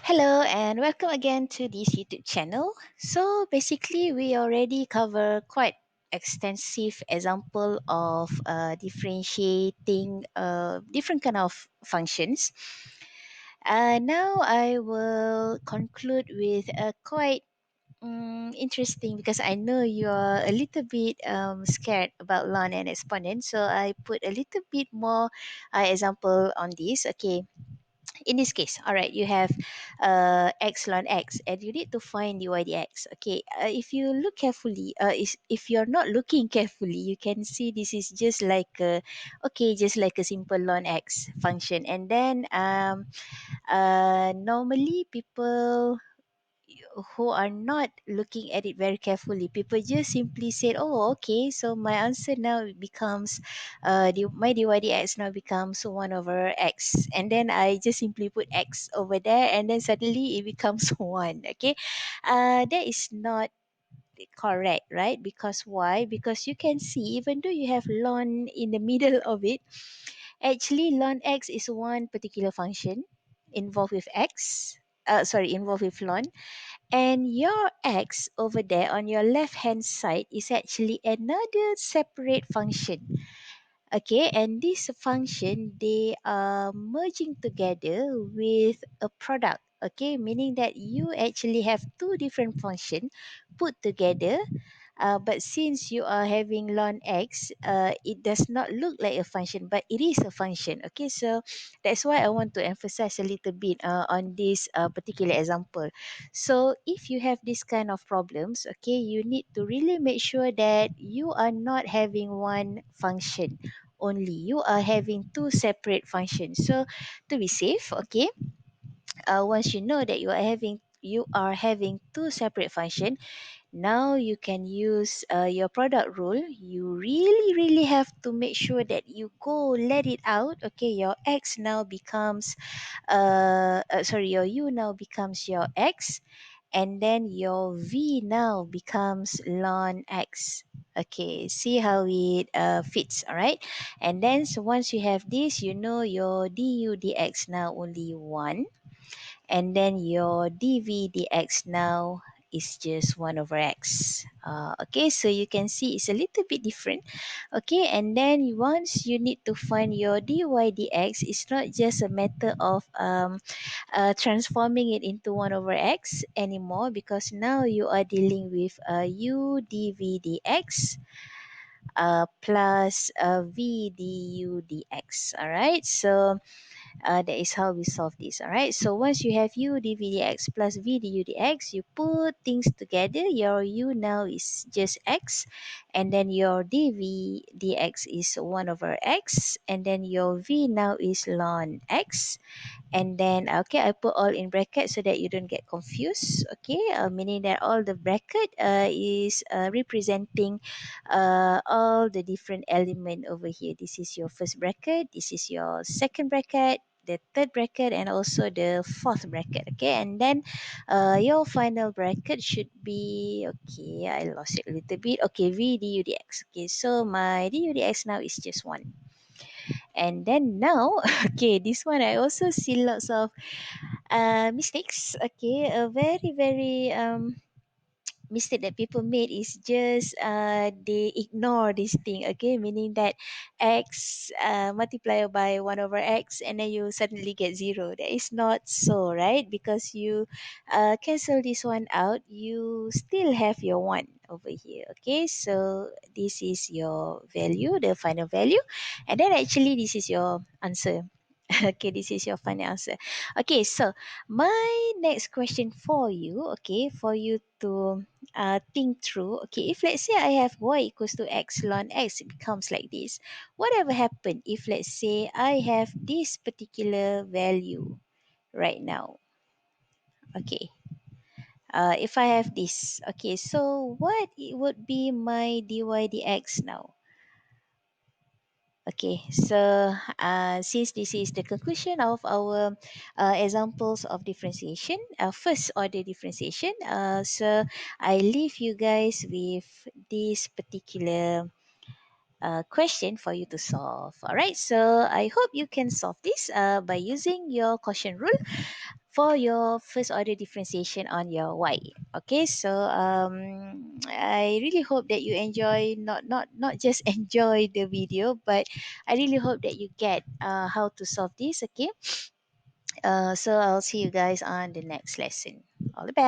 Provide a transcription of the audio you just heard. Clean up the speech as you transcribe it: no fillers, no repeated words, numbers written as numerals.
Hello and welcome again to this YouTube channel. So basically, we already cover quite extensive example of differentiating different kind of functions. Now I will conclude with a quite interesting because I know you are a little bit scared about ln and exponent. So I put a little bit more example on this. Okay, in this case, all right, you have x ln x and you need to find dy dx. Okay, if you look carefully, if you're not looking carefully, you can see this is just like a, okay, just like a simple ln x function. And then normally people who are not looking at it very carefully, people just simply said, oh, okay, so my answer now becomes my dy dx now becomes 1 over x, and then I just simply put x over there and then suddenly it becomes 1. Okay, that is not correct, right? Because why? Because you can see, even though you have ln in the middle of it, actually ln x is one particular function involved with x, involved with ln, and your x over there on your left hand side is actually another separate function. Okay, and this function, they are merging together with a product. Okay, meaning that you actually have two different functions put together, but since you are having ln x, it does not look like a function, but it is a function. Okay, so that's why I want to emphasize a little bit on this particular example. So if you have this kind of problems, okay, you need to really make sure that you are not having one function only. You are having two separate functions. So to be safe, okay, once you know that you are having two separate functions, now you can use your product rule. You really have to make sure that you go let it out. Okay, your x now becomes your u now becomes your x, and then your v now becomes ln x. Okay, see how it fits. All right, and then so once you have this, you know your du dx now only 1, and then your dv dx now is just 1 over x. Okay, so you can see it's a little bit different. Okay, and then once you need to find your dy dx, it's not just a matter of transforming it into 1 over x anymore, because now you are dealing with u dv dx plus v du dx. All right, so that is how we solve this. All right, so once you have u dv dx plus v du dx, you put things together. Your u now is just x, and then your dv dx is 1 over x, and then your v now is ln x. And then okay, I put all in bracket so that you don't get confused. Okay, meaning that all the bracket is representing all the different element over here. This is your first bracket, this is your second bracket, the third bracket, and also the fourth bracket. Okay, and then your final bracket should be, okay, I lost it a little bit. Okay, v du dx. Okay, so my du dx now is just 1. And then now, okay, this one I also see lots of mistakes. Okay, a very mistake that people made is just they ignore this thing. Okay, meaning that x multiplied by 1 over x, and then you suddenly get 0. That is not so, right? Because you cancel this one out, you still have your 1 over here. Okay, so this is your value, the final value, and then actually this is your answer. Okay, this is your final answer. Okay, so my next question for you, okay, for you to think through. Okay, if let's say I have y equals to x ln x, it becomes like this. Whatever happen if let's say I have this particular value right now? Okay, if I have this, okay, so what it would be my dy dx now? Okay, so since this is the conclusion of our examples of differentiation, first order differentiation, so I leave you guys with this particular question for you to solve. All right, so I hope you can solve this by using your quotient rule. for your first order differentiation on your y. Okay, so I really hope that you enjoy, not just enjoy the video, but I really hope that you get how to solve this. Okay, so I'll see you guys on the next lesson. All the best.